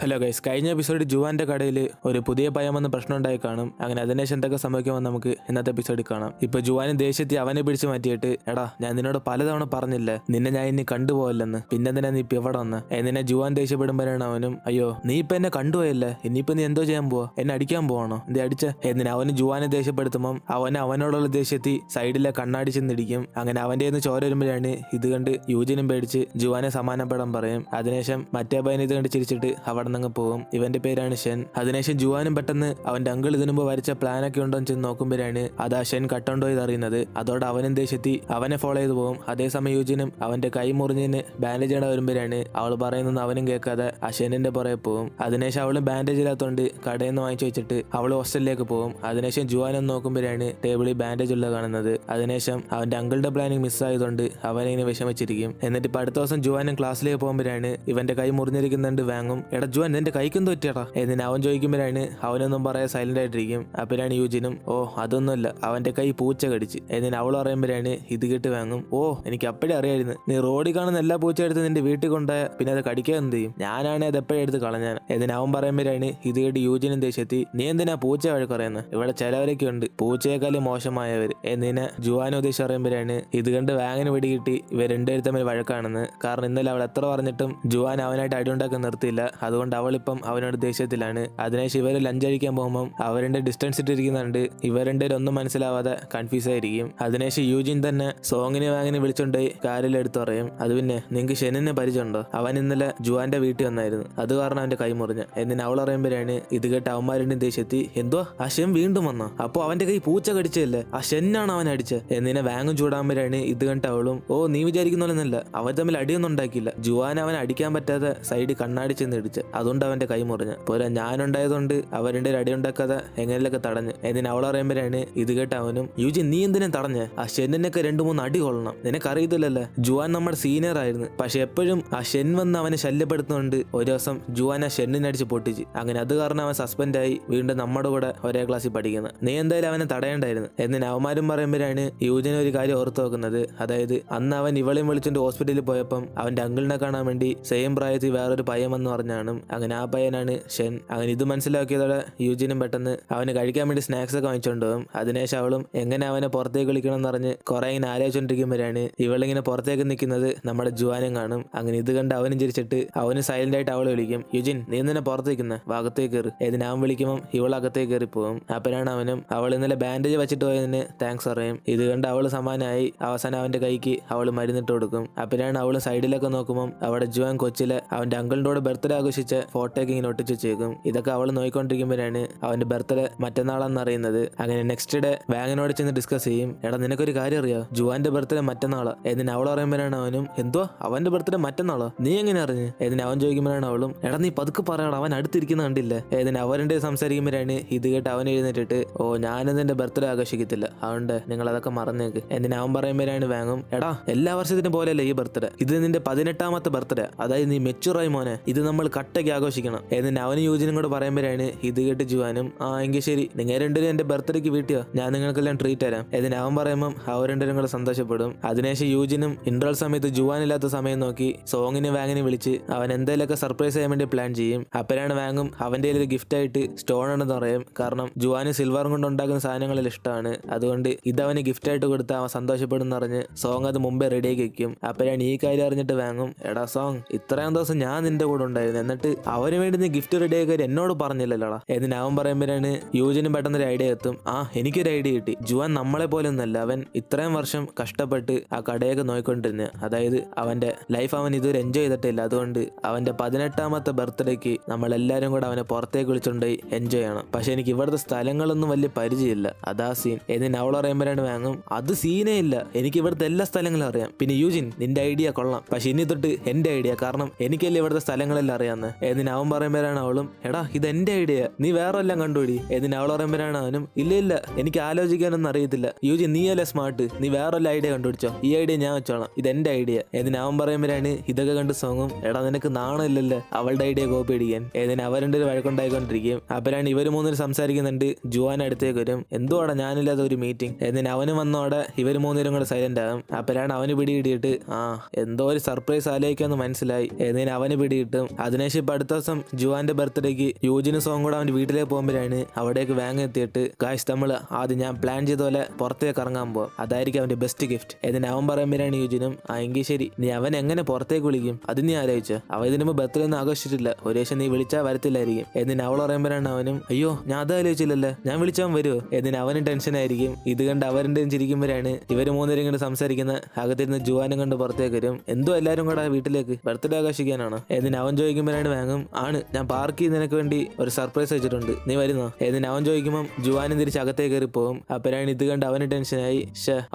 Hello guys, കഴിഞ്ഞ എപ്പിസോഡിൽ ജുവാന്റെ കടയിൽ ഒരു പുതിയ പയ്യൻ വന്ന് പ്രശ്നം ഉണ്ടായി കാണും. അങ്ങനെ അതിനുശേഷം എന്തൊക്കെ സംഭവിക്കുമെന്ന് നമുക്ക് ഇന്നത്തെ എപ്പിസോഡിൽ കാണാം. ഇപ്പൊ ജുവാനും ദേഷ്യത്തിൽ അവനെ പിടിച്ച് മാറ്റിയിട്ട്, എടാ ഞാൻ നിന്നോട് പലതവണ പറഞ്ഞില്ലേ നിന്നെ ഞാൻ ഇനി കണ്ടുപോയല്ലെന്ന്, പിന്നെ എന്തിനാ നീ ഇപ്പൊ ഇവിടെ വന്ന് എന്നിനെ ജുവാൻ ദേഷ്യപ്പെടുമ്പോഴാണ് അവനും, അയ്യോ നീ ഇപ്പൊ എന്നെ കണ്ടുപോയല്ലേ, ഇനിയിപ്പോ നീ എന്തോ ചെയ്യാൻ പോവാ, എന്നെ അടിക്കാൻ പോവാണോ, എന്തേ അടിച്ച എന്നിനെ അവന് ജുവാനെ ദേഷ്യപ്പെടുത്തുമ്പം അവനോടുള്ള ദേഷ്യത്തിൽ സൈഡിലെ കണ്ണാടി ചെന്നിടിക്കും. അങ്ങനെ അവന്റെ നിന്ന് ചോര വരുമ്പോഴാണ് ഇത് കണ്ട് യൂജിനും പേടിച്ച് ജുവാനെ സമാനപ്പെടാൻ പറയും. അതിനുശേഷം മറ്റേ പയ്യൻ ഇത് കണ്ട് ചിരിച്ചിട്ട് അവിടെ നിന്ന് പോകും. ഇവന്റെ പേരാണ് ഷെൻ. അതിനുശേഷം ജുവാനും പെട്ടെന്ന് അവന്റെ അങ്കിൾ ഇതിനു മുമ്പ് വരച്ച പ്ലാനൊക്കെ ഉണ്ടോ എന്ന് ചെന്ന് നോക്കുമ്പോഴാണ് അതാ ഷെൻ കട്ടുണ്ടോ ഇത് അറിയുന്നത്. അതോടെ അവനും ദേഷ്യത്തി അവനെ ഫോളോ ചെയ്ത് പോകും. അതേസമയം യൂജിനും അവന്റെ കൈ മുറിഞ്ഞതിന് ബാൻഡേജ് ഇടാൻ വരുമ്പോഴാണ് അവൾ പറയുന്നത് അവനും കേൾക്കാതെ ആ ഷെന്നിന്റെ പുറകെ പോകും. അതിനുശേഷം അവളും ബാൻഡേജ് ഇല്ലാത്തതുകൊണ്ട് കടയിൽ നിന്ന് വാങ്ങിച്ചു വെച്ചിട്ട് അവൾ ഹോസ്റ്റലിലേക്ക് പോകും. അതിനുശേഷം ജുവാനും നോക്കുമ്പോഴാണ് ടേബിളിൽ ബാൻഡേജ് ഉള്ളത് കാണുന്നത്. അതിനുശേഷം അവന്റെ അങ്കിളുടെ പ്ലാനിങ് മിസ്സായതുകൊണ്ട് അവനിങ്ങനെ വിഷമിച്ചിരിക്കും. എന്നിട്ട് ഇപ്പൊ അടുത്ത ദിവസം ജുവാനും ക്ലാസ്സിലേക്ക് പോകുമ്പോഴാണ് ഇവന്റെ കൈ മുറിഞ്ഞിരിക്കുന്നുണ്ട് വാങ്ങും. എടാ ജുവാൻ നിന്റെ കൈക്കും തോറ്റിയടാ എന്നിന് അവൻ ചോദിക്കുമ്പോഴാണ് അവനൊന്നും പറയാൻ സൈലന്റ് ആയിട്ടിരിക്കും. അപ്പോഴാണ് യൂജിനും, ഓ അതൊന്നുമല്ല അവന്റെ കൈ പൂച്ച കടിച്ച് എന്നിന് അവൾ പറയുമ്പോഴാണ് ഇത് കേട്ട് വാങ്ങും, ഓ എനിക്ക് അപ്പോഴേ അറിയായിരുന്നു നീ റോഡിൽ കാണുന്ന എല്ലാ പൂച്ച എടുത്ത് നിന്റെ വീട്ടിൽ കൊണ്ടുപോയ പിന്നെ അത് കടിക്കാൻ എന്ത് ചെയ്യും, ഞാനാണ് അത് എപ്പോഴും എടുത്ത് കളഞ്ഞാൻ എന്നിന് അവൻ പറയുമ്പോഴാണ് ഇത് കേട്ട് യൂജിനും ദേഷ്യത്തി, നീ എന്തിനാ പൂച്ച വഴക്കുറയുന്നത്, ഇവിടെ ചിലവരൊക്കെ ഉണ്ട് പൂച്ചയെക്കാളും മോശമായവര് എന്നിനെ ജുവാൻ ഉദ്ദേശിച്ച് പറയുമ്പോഴാണ് ഇത് കണ്ട് വാങ്ങിന് പിടികിട്ടി ഇവർ രണ്ടുപേരും തമ്മിൽ വഴക്കാണെന്ന്. കാരണം ഇന്നലെ അവൾ എത്ര പറഞ്ഞിട്ടും ജുവാൻ അവനായിട്ട് അടിയുണ്ടാക്കാൻ നിർത്തിയില്ല. അതുകൊണ്ട് അവളിപ്പം അവനോട് ദേഷ്യത്തിലാണ്. അതിനുശേഷം ഇവര് ലഞ്ച് കഴിക്കാൻ പോകുമ്പോൾ അവരുടെ ഡിസ്റ്റൻസ് ഇട്ടിരിക്കുന്നുണ്ട്. ഇവരുടെ ഒന്നും മനസ്സിലാവാതെ കൺഫ്യൂസ് ആയിരിക്കും. അതിനുശേഷം യൂജിൻ തന്നെ സോങ്ങിനെ വാങ്ങിനെ വിളിച്ചോണ്ടായി കാറിൽ എടുത്തു പറയും, അത് പിന്നെ നിങ്ങൾക്ക് ഷെന്നിനെ പരിചയമുണ്ടോ, അവൻ ഇന്നലെ ജുവാന്റെ വീട്ടിൽ വന്നായിരുന്നു, അത് കാരണം അവന്റെ കൈ മുറിഞ്ഞ എന്നിന് അവൾ പറയുമ്പോഴാണ് ഇത് കേട്ട് അവന്മാരുടെ ദേഷ്യത്തി, എന്തോ ആ ഷെൻ വീണ്ടും വന്നോ, അപ്പൊ അവന്റെ കൈ പൂച്ച കടിച്ചല്ലേ, ആ ഷെന്നാണ് അവൻ അടിച്ചത് എന്നിനെ വാങ്ങും ചൂടാകുമ്പോഴാണ് ഇത് കണ്ട് അവളും, ഓ നീ വിചാരിക്കുന്നൊന്നല്ല അവർ തമ്മിൽ അടിയൊന്നും ഉണ്ടാക്കിയില്ല, ജുവാൻ അവൻ അടിക്കാൻ പറ്റാതെ സൈഡിൽ കണ്ണാടി ചെന്ന് ഇടിച്ച് അതുകൊണ്ട് അവന്റെ കൈ മുറിഞ്ഞു, പോലെ ഞാനുണ്ടായതുകൊണ്ട് അവരുടെ അടി ഉണ്ടാക്കാതെ എങ്ങനെയൊക്കെ തടഞ്ഞ് എന്നിന് അവൾ പറയുമ്പോഴാണ് ഇത് കേട്ട് അവനും, യൂജി നീ എന്തിനും തടഞ്ഞ്, ആ ഷെന്നിനൊക്കെ 2-3 അടി കൊള്ളണം, നിനക്കറിയത്തില്ലല്ലേ ജുവാൻ നമ്മുടെ സീനിയർ ആയിരുന്നു, പക്ഷെ എപ്പോഴും ആ ഷെൻ വന്ന് അവനെ ശല്യപ്പെടുത്തുന്നുണ്ട്. ഒരു ദിവസം ജുവാൻ ആ ഷെന്നിനടിച്ച് പൊട്ടിച്ച്, അങ്ങനെ അത് കാരണം അവൻ സസ്പെൻഡായി വീണ്ടും നമ്മുടെ കൂടെ ഒരേ ക്ലാസ്സിൽ പഠിക്കുന്നത്, നീ എന്തായാലും അവനെ തടയേണ്ടായിരുന്നു എന്നിന് അവന്മാരും പറയുമ്പോഴാണ് യൂജിന് ഒരു കാര്യം ഓർത്ത് നോക്കുന്നത്. അതായത് അന്ന് അവൻ ഇവളെയും വിളിച്ചുകൊണ്ട് ഹോസ്പിറ്റലിൽ പോയപ്പം അവന്റെ അങ്കിളിനെ കാണാൻ വേണ്ടി സെയിം പ്രായത്തിൽ വേറൊരു പയ്യൻ വന്ന് പറഞ്ഞാണ്. അങ്ങനെ ആ പയ്യനാണ് ഷെൻ. അങ്ങനെ ഇത് മനസ്സിലാക്കിയതോടെ യൂജിനും പെട്ടെന്ന് അവന് കഴിക്കാൻ വേണ്ടി സ്നാക്സ് ഒക്കെ വാങ്ങിച്ചുകൊണ്ട് പോകും. അതിനുശേഷം അവളും എങ്ങനെ അവനെ പുറത്തേക്ക് വിളിക്കണം എന്ന് പറഞ്ഞ് കുറെ ഇങ്ങനെ ആലോചിച്ചോണ്ടിരിക്കുമ്പോഴാണ് ഇവളിങ്ങനെ പുറത്തേക്ക് നിൽക്കുന്നത് നമ്മുടെ ജുവാനും കാണും. അങ്ങനെ ഇത് കണ്ട് അവനും ചിരിച്ചിട്ട് അവന് സൈലന്റ് ആയിട്ട് അവളെ വിളിക്കും, യുജിൻ നീ നിന്നെ പുറത്തേക്കുന്ന ഭാഗത്തേക്ക് കയറി എന്നിന് അവൻ വിളിക്കുമ്പോൾ ഇവൾ അകത്തേക്ക് കയറി പോകും. അപ്പോഴാണ് അവനും അവൾ ഇന്നലെ ബാൻഡേജ് വെച്ചിട്ട് പോയതിന് താങ്ക്സ് പറയും. ഇത് കണ്ട് അവള് സമാനമായി അവസാനം അവന്റെ കൈക്ക് അവള് മരുന്നിട്ട് കൊടുക്കും. അപ്പോഴാണ് അവള് സൈഡിലൊക്കെ നോക്കുമ്പോൾ അവിടെ ജുവാൻ കൊച്ചിലെ അവന്റെ അങ്കിളിന്റെ കൂടെ ബർത്ത്ഡേ ആഘോഷിച്ച ഫോട്ടോയൊക്കെ ഇങ്ങനെ ഒട്ടിച്ചു വെച്ചേക്കും. ഇതൊക്കെ അവൾ നോക്കിക്കൊണ്ടിരിക്കുമ്പോഴാണ് അവന്റെ ബർത്ത്ഡേ മറ്റന്നാളാന്ന് അറിയുന്നത്. അങ്ങനെ നെക്സ്റ്റ് ഡേ വാങ്ങിനോട് ചെന്ന് ഡിസ്കസ് ചെയ്യും, എടാ നിനക്കൊരു കാര്യം അറിയാം ജുവാന്റെ ബർത്ത്ഡേ മറ്റന്നാളാ എന്നിന് അവൾ പറയുമ്പോഴാണ് അവനും, എന്തോ അവന്റെ ബർത്ത്ഡേ മറ്റന്നാളോ നീ എങ്ങനെ അറിഞ്ഞ് എന്നിന് അവൻ ചോദിക്കുമ്പോഴാണ് അവളും, എടാ നീ പതുക്കെ പറയണം അവൻ അടുത്തിരിക്കുന്ന കണ്ടില്ല എന്നിന് അവരുടെ സംസാരിക്കുമ്പോഴാണ് ഇത് കേട്ട് അവൻ എഴുന്നേറ്റിട്ട്, ഓ ഞാനിതെന്റെ ബർത്ത്ഡേ ആഘോഷിക്കത്തില്ല അതുകൊണ്ട് നിങ്ങൾ അതൊക്കെ മറന്നേക്ക് എന്നിന് അവൻ പറയുമ്പോഴാണ് വാങ്ങും, എടാ എല്ലാ വർഷത്തിനും പോലെയല്ലേ ഈ ബർത്ത്ഡേ, ഇത് നിന്റെ 18ാമത്തെ ബർത്ത്ഡേ, അതായത് നീ മെച്ചുറായി മോനെ, ഇത് നമ്മൾ കട്ടയ്ക്ക് ആഘോഷിക്കണം എന്നിന് അവനും യൂജിനും കൂടെ പറയുമ്പോഴാണ് ഇത് കേട്ട് ജുവാനും, ആ എങ്കിൽ ശരി നിങ്ങൾ രണ്ടുപേരും എന്റെ ബർത്ത്ഡേക്ക് വീട്ടിയോ ഞാൻ നിങ്ങൾക്കെല്ലാം ട്രീറ്റ് തരാം എന്നിന് അവൻ പറയുമ്പോൾ അവർ രണ്ടുപേരും കൂടെ സന്തോഷപ്പെടും. അതിനുശേഷം യൂജിനും ഇന്റർവൽ സമയത്ത് ജുവാൻ ഇല്ലാത്ത സമയം നോക്കി സോങ്ങിനെ വാങ്ങിനെ വിളിച്ച് അവൻ എന്തെങ്കിലുമൊക്കെ സർപ്രൈസ് ചെയ്യാൻ വേണ്ടി പ്ലാൻ ചെയ്യും. അപ്പോഴാണ് വാങ്ങും അവന്റെ ഒരു ഗിഫ്റ്റ് ആയിട്ട് സ്റ്റോൺ ആണെന്ന് പറയും. കാരണം ജുവാന് സിൽവറും കൊണ്ട് ഉണ്ടാക്കുന്ന സാധനങ്ങളിൽ ഇഷ്ടമാണ്, അതുകൊണ്ട് ഇത് അവന് ഗിഫ്റ്റ് ആയിട്ട് കൊടുത്താൽ അവൻ സന്തോഷപ്പെടുന്ന പറഞ്ഞ് സോങ് അത് മുമ്പേ റെഡിയാക്കി വെക്കും. അപ്പോഴാണ് ഈ കാര്യം അറിഞ്ഞിട്ട് വാങ്ങും, എടാ സോങ് ഇത്രയും ദിവസം ഞാൻ നിന്റെ കൂടെ ഉണ്ടായിരുന്നു എന്നിട്ട് അവന് വേണ്ടി നീ ഗിഫ്റ്റ് റെഡിയാക്കി എന്നോട് പറഞ്ഞില്ലല്ലോടാ എന്നിന് അവൻ പറയുമ്പോഴാണ് യൂജിനും പെട്ടെന്നൊരു ഐഡിയ എത്തും, ആ എനിക്കൊരു ഐഡിയ കിട്ടി, ജുവാൻ നമ്മളെ പോലെ ഒന്നല്ല, അവൻ ഇത്രയും വർഷം കഷ്ടപ്പെട്ട് ആ കടയൊക്കെ നോക്കിക്കൊണ്ടിരുന്നത്, അതായത് അവന്റെ ലൈഫ് അവൻ ഇതുവരെ എൻജോയ് ചെയ്തിട്ടില്ല, അതുകൊണ്ട് അവന്റെ 18ാമത്തെ ബർത്ത്ഡേക്ക് നമ്മളെല്ലാരും കൂടെ അവനെ പുറത്തേക്ക് വിളിച്ചുകൊണ്ടുപോയി എൻജോയ് ചെയ്യണം, പക്ഷെ എനിക്ക് ഇവിടുത്തെ സ്ഥലങ്ങളൊന്നും വലിയ പരിചയമില്ല, അതാ സീൻ എന്നിന് അവൾ പറയുമ്പോഴാണ് വാങ്ങും, അത് സീനേ ഇല്ല എനിക്ക് ഇവിടുത്തെ എല്ലാ സ്ഥലങ്ങളും അറിയാം, പിന്നെ യൂജിൻ നിന്റെ ഐഡിയ കൊള്ളാം, പക്ഷെ ഇനി തൊട്ട് എന്റെ ഐഡിയ, കാരണം എനിക്കല്ലേ ഇവിടുത്തെ സ്ഥലങ്ങളെല്ലാം അറിയാന്ന് എന്നിന് അവൻ പറയുമ്പോഴാണ് അവളും, എടാ ഇത് എന്റെ ഐഡിയ നീ വേറെ എല്ലാം കണ്ടുപിടി എന്നിന് അവൾ പറയുമ്പോഴാണ് അവനും, ഇല്ല ഇല്ല എനിക്ക് ആലോചിക്കാനൊന്നും അറിയത്തില്ല, യൂജിൻ നീ അല്ലേ സ്മാർട്ട്, നീ വേറെ എല്ലാ ഐഡിയ കണ്ടുപിടിച്ചോ, ഈ ഐഡിയ ഞാൻ വെച്ചോളാം, ഇത് എന്റെ ഐഡിയ എന്നിന് അവൻ പറയുമ്പോഴാണ് ഇതൊക്കെ കണ്ട് സോങ്ങും, എടാ നിനക്ക് നാണമില്ലല്ലേ അവളുടെ ഐഡിയ കോപ്പി അടിക്കാൻ എന്നിന് അവരുടെ ഒരു വഴക്കുണ്ടായിക്കൊണ്ടിരിക്കും. അപ്പോഴാണ് ഇവർ മൂന്നിൽ സംസാരിക്കുന്നുണ്ട്. ജുവാൻ അടുത്തേക്ക് വരും, എന്തുവാടാ ഞാനില്ലാത്ത ഒരു മീറ്റിംഗ് എന്നിന് അവന് വന്നോടെ ഇവർ മൂന്നിലും കൂടെ സൈലന്റ് ആകും. അപ്പോഴാണ് അവന് പിടികിട്ടിയിട്ട്, ആ എന്തോ ഒരു സർപ്രൈസ് ആലോചിക്കാന്ന് മനസ്സിലായി എന്നിന് അവന് പിടികിട്ടും. അതിനുശേഷം അടുത്ത ദിവസം ജുവാന്റെ ബർത്ത്ഡേക്ക് യൂജിന് സോങ് കൂടെ അവന്റെ വീട്ടിലേക്ക് പോകുമ്പോഴാണ് അവിടേക്ക് വാങ് എത്തിയിട്ട് ഗായ്സ് നമ്മള് ആദ്യം ഞാൻ പ്ലാൻ ചെയ്ത പോലെ പുറത്തേക്ക് ഇറങ്ങാൻ പോകും, അതായിരിക്കും അവന്റെ ബെസ്റ്റ് ഗിഫ്റ്റ് എന്നിട്ട് അവൻ പറയുമ്പോഴാണ് യൂജിനും എങ്കിൽ ശരി നീ അവൻ എങ്ങനെ പുറത്തേക്ക് വിളിക്കും അത് നീ ആലോചിച്ച, അവ ഇതിനു മുമ്പ് ബർത്ത്ഡേ ഒന്നും ആഘോഷിച്ചിട്ടില്ല, ഒരു ദിവസം നീ വിളിച്ചാൽ വരത്തില്ലായിരിക്കും എന്നിട്ട് അവൾ പറയുമ്പോഴാണ് അവനും അയ്യോ ഞാൻ അത് ആലോചിച്ചില്ലല്ലേ, ഞാൻ വിളിച്ചാൽ വരുമോ എന്നിട്ട് അവനും ടെൻഷൻ ആയിരിക്കും. ഇത് കണ്ട് അവരുടെ ചിരിക്കുമ്പോഴാണ് ഇവര് മൂന്നുപേരും കൊണ്ട് സംസാരിക്കുന്ന അകത്തിരുന്ന് ജുവാനും കൊണ്ട് പുറത്തേക്ക് വരും. എന്തോ എല്ലാരും കൂടെ വീട്ടിലേക്ക് ബർത്ത്ഡേ ആഘോഷിക്കാനാണോ എന്നിട്ട് അവൻ ചോദിക്കുമ്പോഴാണ് വാങ്ങും ആണ് ഞാൻ പാർക്ക് നിനക്ക് വേണ്ടി ഒരു സർപ്രൈസ് വെച്ചിട്ടുണ്ട് നീ വരുന്നോ എന്നിട്ട് അവൻ ചോദിക്കുമ്പോൾ ജുവാനും തിരിച്ച് അകത്തേക്ക് കയറി പോകും. അപ്പോഴാണ് ഇത് കണ്ട് അവന് ടെൻഷനായി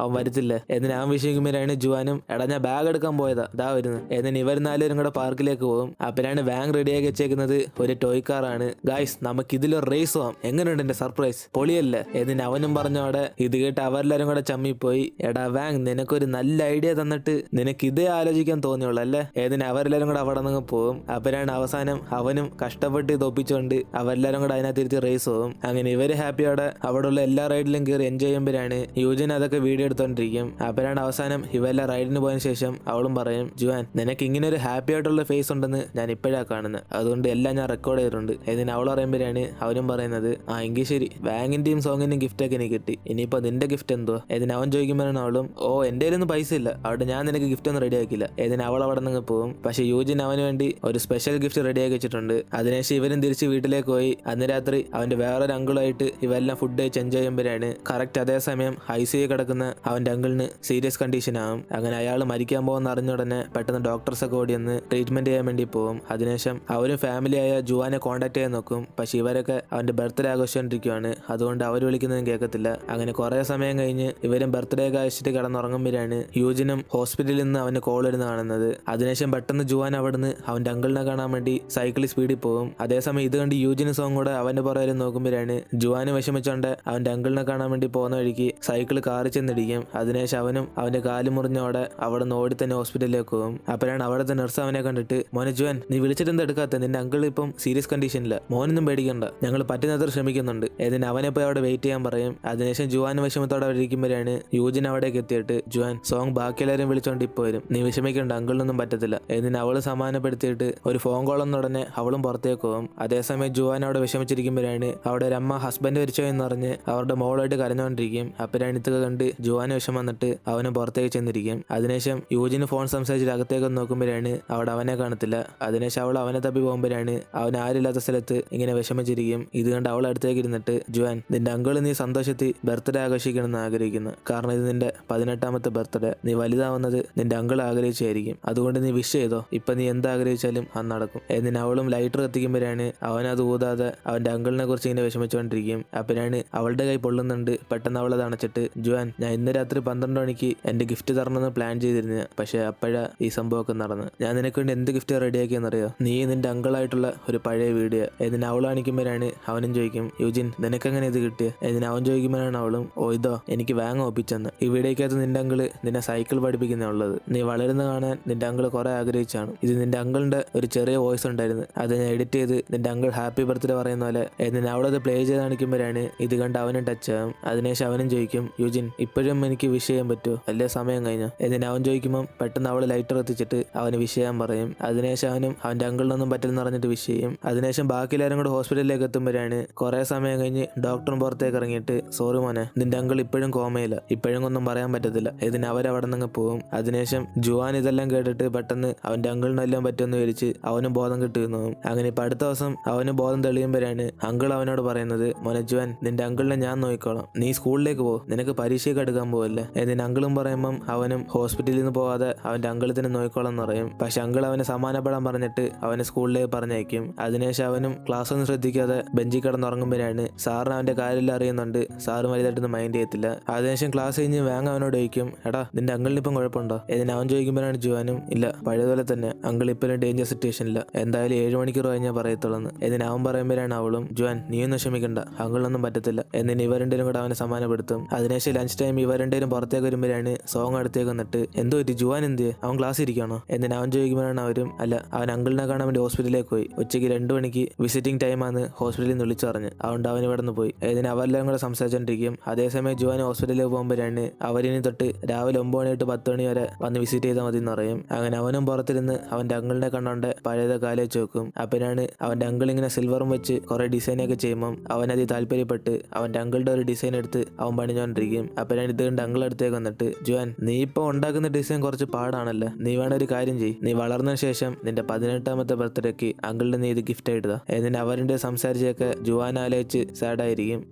അവൻ വരത്തില്ല എന്നിട്ട് അവൻ വിഷയിക്കുമ്പോഴാണ് ജുവാനും എടാ ഞാൻ ബാഗ് എടുക്കാൻ പോയതാ ഇതാ വരുന്നു എന്നിട്ട് ഇവർ നാലുപേരും കൂടെ പാർക്കിലേക്ക് പോകും. അപ്പോഴാണ് വാങ് റെഡിയാക്കി വെച്ചേക്കുന്നത് ഒരു ടോയ് കാറാണ്. ഗായ്സ് നമുക്ക് ഇതിലൊരു റേസ് പോവാം, എങ്ങനെയുണ്ട് എന്റെ സർപ്രൈസ് പൊളിയല്ലേ എന്നിട്ട് അവനും പറഞ്ഞോടെ ഇത് കേട്ട് അവരെല്ലാരും കൂടെ ചമ്മിപ്പോയി. എടാ വാങ് നിനക്കൊരു നല്ല ഐഡിയ തന്നിട്ട് നിനക്ക് ഇതേ ആലോചിക്കാൻ തോന്നിയുള്ളൂ അല്ലേ എന്നിട്ട് അവരെല്ലാരും കൂടെ അവിടെ നിന്ന് പോകും. അപ്പോഴാണ് അവസാനം അവനും കഷ്ടപ്പെട്ട് ഇത് ഒപ്പിച്ചുകൊണ്ട് അവരെല്ലാരും കൂടെ അതിനകത്തിരുത്തി റേസ് പോകും. അങ്ങനെ ഇവര് ഹാപ്പിയോടെ അവിടെയുള്ള എല്ലാ റൈഡിലും കയറി എൻജോയ് ചെയ്യുമ്പോഴാണ് യൂജിൻ അതൊക്കെ വീഡിയോ എടുത്തോണ്ടിരിക്കും. അപ്പോഴാണ് അവസാനം ഇവരെല്ലാം റൈഡിന് പോയതിനു ശേഷം അവളും പറയും ജുവാൻ നിനക്ക് ഇങ്ങനെ ഒരു ഹാപ്പി ആയിട്ടുള്ള ഫേസ് ഉണ്ടെന്ന് ഞാൻ ഇപ്പോഴാണ് കാണുന്നത്, അതുകൊണ്ട് എല്ലാം ഞാൻ റെക്കോർഡ് ചെയ്തിട്ടുണ്ട് എന്നിട്ട് അവൾ പറയുമ്പോഴാണ് അവനും പറയുന്നത് എങ്കിൽ ശരി വാങ്ങിന്റെയും സോങ്ങിന്റെയും ഗിഫ്റ്റ് ഒക്കെ എനിക്ക് കിട്ടി, ഇനിയിപ്പോ നിന്റെ ഗിഫ്റ്റ് എന്തോ എന്നിട്ട് അവൻ ചോദിക്കുമ്പോഴാണ് അവളും എന്റെ കയ്യിലൊന്നും പൈസ ഇല്ല അവിടെ ഞാൻ നിനക്ക് ഗിഫ്റ്റ് ഒന്നും റെഡി ആക്കില്ല എന്നിട്ട് അവൾ അവിടെ നിന്ന് പോകും. പക്ഷെ യൂജിൻ അവന് വേണ്ടി ഒരു സ്പെഷ്യൽ ഗിഫ്റ്റ് റെഡിയാക്കി വെച്ചിട്ടുണ്ട്. അതിനുശേഷം ഇവരും തിരിച്ച് വീട്ടിലേക്ക് പോയി അന്ന് രാത്രി അവന്റെ വേറൊരു അങ്കിളായിട്ട് ഇവരെല്ലാം ഫുഡ് കഴിച്ച് എൻജോയ് ചെയ്യുമ്പോഴാണ് കറക്റ്റ് അതേസമയം ICU കിടക്കുന്ന അവന്റെ അങ്കിളിന് സീരിയസ് കണ്ടീഷൻ ആവും. അങ്ങനെ അയാൾ മരിക്കാൻ പോകുന്ന അറിഞ്ഞ ഉടനെ പെട്ടെന്ന് ഡോക്ടേഴ്സ് ഒക്കെ ഓടി ഒന്ന് ട്രീറ്റ്മെന്റ് ചെയ്യാൻ വേണ്ടി പോകും. അതിനുശേഷം അവരും ഫാമിലിയായ ജുവാനെ കോൺടാക്ട് ചെയ്യാൻ നോക്കും. പക്ഷെ ഇവരൊക്കെ അവന്റെ ബർത്ത്ഡേ ആഘോഷിച്ചുകൊണ്ടിരിക്കുകയാണ്, അതുകൊണ്ട് അവർ വിളിക്കുന്നതും കേൾക്കത്തില്ല. അങ്ങനെ കുറെ സമയം കഴിഞ്ഞ് ഇവരും ബർത്ത്ഡേ ഒക്കെ അയച്ചിട്ട് കിടന്നുറങ്ങുമ്പോഴാണ് യൂജിനും ഹോസ്പിറ്റലിൽ നിന്ന് അവന് കോൾ വരുന്ന കാണുന്നത്. അതിനുശേഷം പെട്ടെന്ന് ജുവാൻ അവിടുന്ന് അവന്റെ അങ്കിളിനെ കാണാൻ വേണ്ടി സൈക്കിളിൽ സ്പീഡിൽ പോകും. അതേസമയം ഇത് കണ്ട് യൂജിന് സോങ് കൂടെ അവന്റെ പുറകിൽ നോക്കുമ്പോഴാണ് ജുവാന് വിഷമിച്ചോണ്ട് അവന്റെ അങ്കിളിനെ കാണാൻ വേണ്ടി പോകുന്ന വഴിക്ക് സൈക്കിൾ കാറി ചെന്നിടിക്കും. അതിനുശേഷം അവനും അവന്റെ കാല് മുറിഞ്ഞോടെ അവിടെ നിന്ന് ഓടി തന്നെ ഹോസ്പിറ്റലിലേക്ക് പോകും. അപ്പോഴാണ് അവിടുത്തെ നഴ്സ് അവനെ കണ്ടിട്ട് മോനെ ജുവാൻ നീ വിളിച്ചിട്ട് എന്താ എടുക്കാത്ത, നിന്റെ അങ്കിൾ ഇപ്പം സീരിയസ് കണ്ടീഷനില്ല, മോനൊന്നും പേടിക്കണ്ട, ഞങ്ങൾ പറ്റുന്നത്ര ശ്രമിക്കുന്നുണ്ട് എന്നിട്ട് അവനെ പോയി അവിടെ വെയിറ്റ് ചെയ്യാൻ പറയും. അതിനുശേഷം ജുവാൻ വിഷമത്തോടെ അവിടെ ഇരിക്കുമ്പോഴാണ് യൂജിൻ അവിടേക്ക് എത്തിയിട്ട് ജുവാൻ സോങ് ബാക്കിയെല്ലാവരും വിളിച്ചോണ്ട് ഇപ്പൊ വരും, നീ വിഷമിക്കണ്ട അങ്കിളിനൊന്നും പറ്റത്തില്ല എന്നിട്ട് അവള് സമാധാനപ്പെടുത്തിയിട്ട് ഒരു ഫോൺ കോൾ ഉടനെ അവളും പുറത്തേക്ക് പോകും. അതേസമയം ജുവാൻ അവിടെ വിഷമിച്ചിരിക്കുമ്പോഴാണ് അവിടെ ഒരു അമ്മ ഹസ്ബൻഡ് മരിച്ചോ എന്ന് പറഞ്ഞ് അവരുടെ മോളായിട്ട് കരഞ്ഞുകൊണ്ടിരിക്കും. അപ്പോഴാണ് ഇതൊക്കെ കണ്ട് ജുവാന് വിഷം വന്നിട്ട് അവന് പുറത്തേക്ക് ചെന്നിരിക്കും. അതിനുശേഷം യൂജിന് ഫോൺ സംസാരിച്ചിട്ട് അകത്തേക്ക് നോക്കുമ്പോഴാണ് അവിടെ അവനെ കാണത്തില്ല. അതിനുശേഷം അവൾ അവനെ തപ്പി പോകുമ്പോഴാണ് അവൻ ആരില്ലാത്ത സ്ഥലത്ത് ഇങ്ങനെ വിഷമിച്ചിരിക്കും. ഇത് കണ്ട് അവൾ അടുത്തേക്ക് ഇരുന്നിട്ട് ജുവാൻ നിന്റെ അങ്കിള് നീ സന്തോഷത്തിൽ ബർത്ത്ഡേ ആഘോഷിക്കണമെന്ന് ആഗ്രഹിക്കുന്നു, കാരണം ഇത് നിന്റെ 18ാമത്തെ ബർത്ത്ഡേ, നീ വലുതാവുന്നത് നിന്റെ അങ്കിൾ ആഗ്രഹിച്ചായിരിക്കും, അതുകൊണ്ട് നീ വിഷ് ചെയ്തോ, ഇപ്പൊ നീ എന്താഗ്രഹിച്ചാലും അത് നടക്കും എന്നിട്ട് അവളും ലൈറ്റർ എത്തിക്കുമ്പോഴാണ് അവനത് ഊതാതെ അവന്റെ അങ്കിളിനെ കുറിച്ച് ഇങ്ങനെ വിഷമിച്ചുകൊണ്ടിരിക്കും. അപ്പോഴാണ് അവളുടെ കൈ പൊള്ളുന്നുണ്ട്. പെട്ടെന്ന് അവളത് അണച്ചിട്ട് ജുവാൻ ഞാൻ ഇന്ന് രാത്രി 12 മണിക്ക് എന്റെ ഗിഫ്റ്റ് തരണമെന്ന് പ്ലാൻ ചെയ്തിരുന്ന, പക്ഷെ അപ്പോഴാ ഈ സംഭവമൊക്കെ നടന്ന്, ഞാൻ നിനക്ക് വേണ്ടി എന്ത് ഗിഫ്റ്റ് റെഡിയാക്കിയെന്നറിയോ, നീ നിന്റെ അങ്കിളായിട്ടുള്ള ഒരു പഴയ വീഡിയോ എന്നിട്ട് അവൾ കാണിക്കുമ്പോഴാണ് അവനും ചോദിക്കും യുജിൻ നിനക്കെങ്ങനെ ഇത് കിട്ടിയ എന്നിട്ട് അവൻ ചോദിക്കുമ്പോഴാണ് അവളും ഇതോ എനിക്ക് വാങ്ങ ഒപ്പിച്ചെന്ന്, ഈ വീഡിയോക്കകത്ത് നിന്റെ അങ്കിള് നിന്നെ സൈക്കിൾ പഠിപ്പിക്കുന്ന ഉള്ളത്, നീ വളരുന്ന കാണാൻ നിന്റെ അങ്കിള് കുറെ ആഗ്രഹിച്ചാണ്, ഇത് നിന്റെ അങ്കിളിന്റെ ഒരു ചെറിയ വോയിസ് ഉണ്ടായിരുന്നു, അത് ഞാൻ എഡിറ്റ് ചെയ്ത് നിന്റെ അങ്കിൾ ഹാപ്പി ബർത്ത്ഡേ പറയുന്ന പോലെ എന്നിട്ട് അവളത് പ്ലേ ചെയ്ത് കാണിക്കുമ്പോഴാണ് ഇത് കണ്ട് അവനും ടച്ച് ആവും. അതിനുശേഷം അവനും ചോദിക്കും യുജിൻ ഇപ്പോഴും എനിക്ക് വിഷ് ചെയ്യാൻ പറ്റുമോ അല്ലേ സമയം കഴിഞ്ഞു എന്നിട്ട് അവൻ ചോദിക്കുമ്പോൾ പെട്ടെന്ന് അവള് ലൈറ്റർ എത്തിച്ചിട്ട് അവന് വിഷ് ചെയ്യാൻ പറയും. അതിനുശേഷം അവനും അവന്റെ അങ്കിളിനൊന്നും പറ്റില്ലെന്ന് പറഞ്ഞിട്ട് വിഷ് ചെയ്യും. അതിനുശേഷം ബാക്കി എല്ലാവരും കൂടെ ഹോസ്പിറ്റലിലേക്ക് എത്തുമ്പോഴാണ് കുറെ സമയം കഴിഞ്ഞ് ഡോക്ടറും പുറത്തേക്ക് ഇറങ്ങിയിട്ട് സോറി മോനെ നിന്റെ അങ്കിൾ ഇപ്പോഴും കോമയില്ല, ഇപ്പോഴും ഒന്നും പറയാൻ പറ്റത്തില്ല ഇതിന് അവരവിടെ നിന്ന് പോകും. അതിനുശേഷം ജുവാൻ ഇതെല്ലാം കേട്ടിട്ട് പെട്ടെന്ന് അവന്റെ അങ്കിളിനെല്ലാം പറ്റുമെന്ന് വിളിച്ച് അവനും ബോധം കിട്ടുന്നു. അങ്ങനെ ഇപ്പൊ അടുത്ത ദിവസം അവന് ബോധം തെളിയുമ്പോഴാണ് അങ്കിൾ അവനോട് പറയുന്നത് മോനെ ജുവാൻ നിന്റെ അങ്കിളിനെ ഞാൻ നോക്കിക്കോളാം, നീ സ്കൂളിലേക്ക് പോ, നിനക്ക് പരീക്ഷയ്ക്ക് എടുക്കാൻ പോവല്ലേ എന്നിട്ട് അങ്കിളും പറയുമ്പം അവനും ഹോസ്പിറ്റലിൽ നിന്ന് പോവാതെ അവന്റെ അങ്കിളത്തിനെ നോക്കിക്കോളാം എന്ന് പറയും. പക്ഷെ അങ്കിൾ അവനെ സമാധാനപ്പെടാൻ പറഞ്ഞിട്ട് അവനെ സ്കൂളിലേക്ക് പറഞ്ഞയക്കും. അതിനുശേഷം അവനും ക്ലാസ് ഒന്നും ശ്രദ്ധിക്കാതെ ബെഞ്ചിൽ കിടന്നുറങ്ങുമ്പോഴാണ് സാറിന് അവന്റെ കാര്യമെല്ലാം അറിയുന്നുണ്ട്, സാറ് വലുതായിട്ടൊന്നും മൈൻഡ് ചെയ്യത്തില്ല. അതിനുശേഷം ക്ലാസ് കഴിഞ്ഞ് വാങ്ങ അവനോട് ചോദിക്കും എടാ നിന്റെ അങ്കിളിന് ഇപ്പം കുഴപ്പമുണ്ടോ എന്നിട്ട് അവൻ ചോദിക്കുമ്പോഴാണ് ജുവാനും ഇല്ല പഴയതുപോലെ തന്നെ അങ്കിൾ ഇപ്പോഴും ഡേഞ്ചർ സിറ്റുവേഷനില്ല, എന്തായാലും 7 മണിക്കൂർ കഴിഞ്ഞാൽ പറയത്തുള്ളൂ എന്നിട്ട് അവൻ പറയുമ്പോഴാണ് അവളും ജുവാൻ നീയൊന്നും ക്ഷമിക്കണ്ട അങ്കിളൊന്നും പറ്റത്തില്ല എന്നിട്ട് ഇവരുണ്ടേലും കൂടെ അവനെ സമാധാനപ്പെടുത്തും. അതിനുശേഷം ലഞ്ച് ടൈം ഇവരുണ്ടേലും പുറത്തേക്ക് വരുമ്പോഴാണ് സോങ് അടുത്തേക്ക് വന്നിട്ട് എന്തോ പറ്റി ജുവാൻ എന്ത് അവൻ ക്ലാസ് ഇരിക്കണോ എന്നിട്ട് അവൻ ചോദിക്കുമ്പോഴാണ് അവരും അല്ല അവൻ അങ്കിളിനെ കാണാൻ വേണ്ടി ഹോസ്പിറ്റലിലേക്ക് പോയി, ഉച്ചയ്ക്ക് 2 മണിക്ക് വിസിറ്റിംഗ് ടൈമാണ് ഹോസ്പിറ്റലിൽ നിന്ന് വിളിച്ചു പറഞ്ഞ്, അതുകൊണ്ട് അവൻ ഇവിടെ നിന്ന് പോയി ഇതിന് അവരെല്ലാം കൂടെ സംസാരിച്ചോണ്ടിരിക്കും. അതേസമയം ജുവാൻ ഹോസ്പിറ്റലിലേക്ക് പോകുമ്പോഴാണ് അവരിനി തൊട്ട് രാവിലെ 9 മണി തൊട്ട് 10 മണി വരെ വന്ന് വിസിറ്റ് ചെയ്താൽ മതി എന്ന് പറയും. അങ്ങനെ അവനും പുറത്തിരുന്ന് അവന്റെ അങ്കിളിനെ കണ്ടോണ്ട് പഴയത് കാര്യങ്ങളൊക്കെ ആലോചിച്ച് നോക്കും. അപ്പനാണ് അവന്റെ അങ്കിൾ ഇങ്ങനെ സിൽവറും വെച്ച് കുറെ ഡിസൈനൊക്കെ ചെയ്യുമ്പം അവനത് താല്പര്യപ്പെട്ട് അവന്റെ അങ്കിളുടെ ഒരു ഡിസൈൻ എടുത്ത് അവൻ പണിഞ്ഞോണ്ടിരിക്കും. അപ്പനാണ് ഇത് കണ്ട് അങ്കിൾ അടുത്തേക്ക് വന്നിട്ട്, ജുവാൻ നീ ഇപ്പൊ ഉണ്ടാക്കുന്ന ഡിസൈൻ കുറച്ച് പാടാണല്ലോ, നീ വേണ ഒരു കാര്യം ചെയ്യ്, നീ വളർന്നതിന് ശേഷം നിന്റെ 18ാമത്തെ ബർത്ത്ഡേക്ക് അങ്കിളിന് നീ ഇത് ഗിഫ്റ്റ് ആയിട്ടതാ. എന്നിട്ട് അവരുടെ സംസാരിച്ചൊക്കെ ജുവാൻ ആലോചിച്ച് സാഡായിരിക്കും.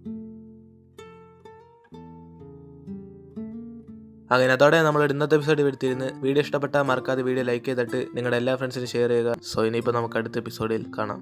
അങ്ങനെ അതോടെ നമ്മൾ ഇന്നത്തെ എപ്പിസോഡ് എടുത്തിരുന്നു. വീഡിയോ ഇഷ്ടപ്പെട്ടാൽ മറക്കാതെ വീഡിയോ ലൈക്ക് ചെയ്തിട്ട് നിങ്ങളുടെ എല്ലാ ഫ്രണ്ട്സിനും ഷെയർ ചെയ്യുക. സോ ഇനിയിപ്പോൾ നമുക്ക് അടുത്ത എപ്പിസോഡിൽ കാണാം.